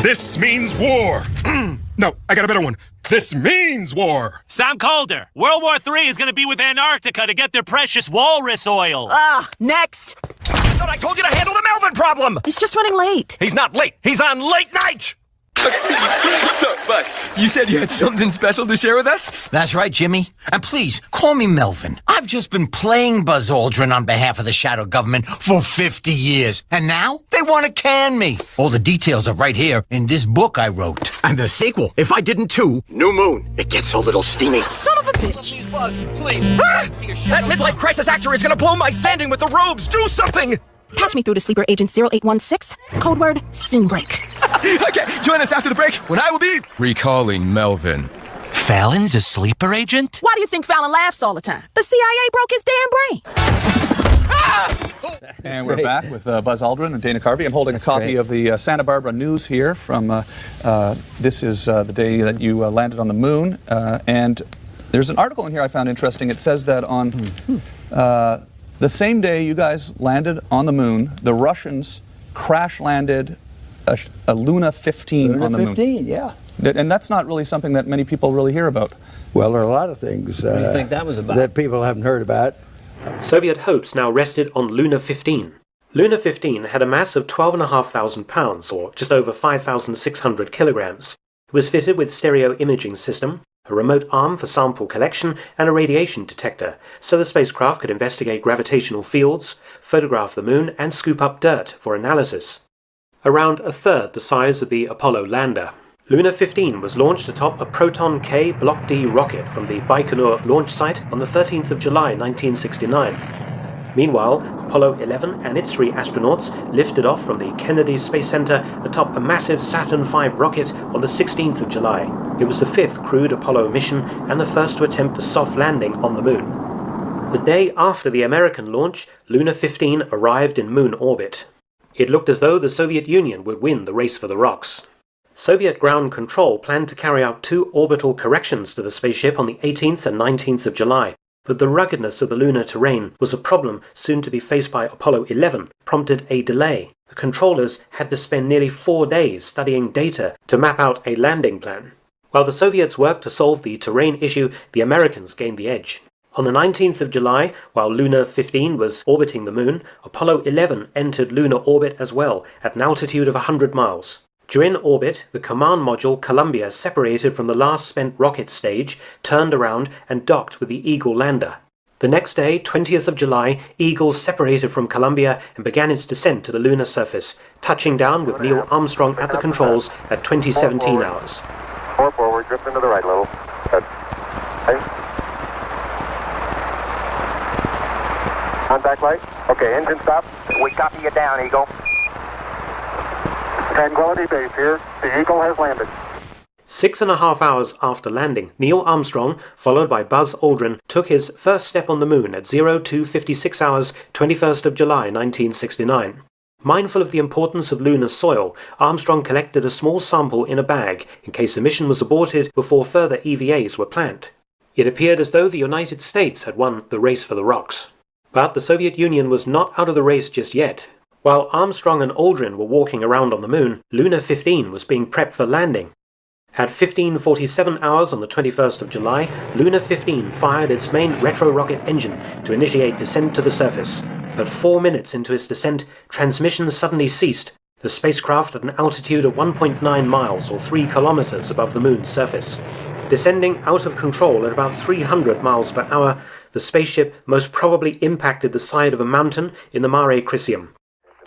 This means war. No, I got a better one. This means war. Sound colder. World War III is going to be with Antarctica to get their precious walrus oil. Next. I thought I told you to handle the Melvin problem. He's just running late. He's not late. He's on late night. So, Buzz, you said you had something special to share with us? That's right, Jimmy. And please, call me Melvin. I've just been playing Buzz Aldrin on behalf of the Shadow Government for 50 years. And now, they want to can me. All the details are right here in this book I wrote. And the sequel, If I Didn't Too, New Moon. It gets a little steamy. Son of a bitch. Buzz, please. That midlife crisis actor is going to blow my standing with the robes. Do something. Patch me through to Sleeper Agent 0816. Code word, scene break. Okay, join us after the break when I will be recalling Melvin. Fallon's a sleeper agent? Why do you think Fallon laughs all the time? The CIA broke his damn brain. And we're back with Buzz Aldrin and Dana Carvey. I'm holding a copy of the Santa Barbara News here from, this is the day that you landed on the moon. And there's an article in here I found interesting. It says that on the same day you guys landed on the moon, the Russians crash-landed a Luna 15 on the moon. Luna 15, yeah. And that's not really something that many people really hear about. Well, there are a lot of things What do you think that was about? that people haven't heard about. Soviet hopes now rested on Luna 15. Luna 15 had a mass of 12,500 pounds, or just over 5,600 kilograms. It was fitted with stereo imaging system, a remote arm for sample collection, and a radiation detector, so the spacecraft could investigate gravitational fields, photograph the moon, and scoop up dirt for analysis. Around a third the size of the Apollo lander. Luna 15 was launched atop a Proton K Block D rocket from the Baikonur launch site on the 13th of July 1969. Meanwhile, Apollo 11 and its 3 astronauts lifted off from the Kennedy Space Center atop a massive Saturn V rocket on the 16th of July. It was the 5th crewed Apollo mission and the first to attempt a soft landing on the moon. The day after the American launch, Luna 15 arrived in moon orbit. It looked as though the Soviet Union would win the race for the rocks. Soviet ground control planned to carry out 2 orbital corrections to the spaceship on the 18th and 19th of July, but the ruggedness of the lunar terrain was a problem soon to be faced by Apollo 11, prompted a delay. The controllers had to spend nearly 4 days studying data to map out a landing plan. While the Soviets worked to solve the terrain issue, the Americans gained the edge. On the 19th of July, while Luna 15 was orbiting the moon, Apollo 11 entered lunar orbit as well, at an altitude of 100 miles. During orbit, the command module Columbia separated from the last spent rocket stage, turned around and docked with the Eagle lander. The next day, 20th of July, Eagle separated from Columbia and began its descent to the lunar surface, touching down with Neil Armstrong at the controls at 2017 hours. 4 forward, drift into the right a little. Good. Okay. Contact light. Okay, engine stop. We copy you down, Eagle. Tranquility Base here. The Eagle has landed. 6.5 hours after landing, Neil Armstrong, followed by Buzz Aldrin, took his first step on the moon at 0256 hours, 21st of July 1969. Mindful of the importance of lunar soil, Armstrong collected a small sample in a bag in case the mission was aborted before further EVAs were planned. It appeared as though the United States had won the race for the rocks. But the Soviet Union was not out of the race just yet. While Armstrong and Aldrin were walking around on the moon, Luna 15 was being prepped for landing. At 15:47 hours on the 21st of July, Luna 15 fired its main retro-rocket engine to initiate descent to the surface. But 4 minutes into its descent, transmissions suddenly ceased, the spacecraft at an altitude of 1.9 miles or 3 kilometers above the moon's surface. Descending out of control at about 300 miles per hour, the spaceship most probably impacted the side of a mountain in the Mare Crisium.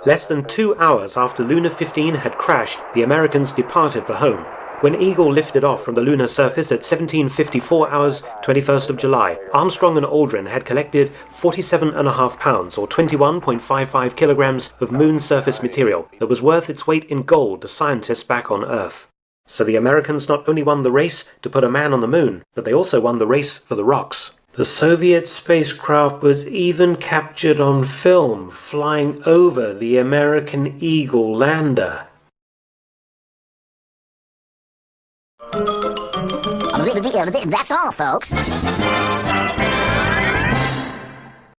Less than 2 hours after Luna 15 had crashed, the Americans departed for home. When Eagle lifted off from the lunar surface at 17:54 hours, 21st of July, Armstrong and Aldrin had collected 47.5 pounds or 21.55 kilograms of moon surface material that was worth its weight in gold to scientists back on Earth. So the Americans not only won the race to put a man on the moon, but they also won the race for the rocks. The Soviet spacecraft was even captured on film flying over the American Eagle lander. That's all, folks.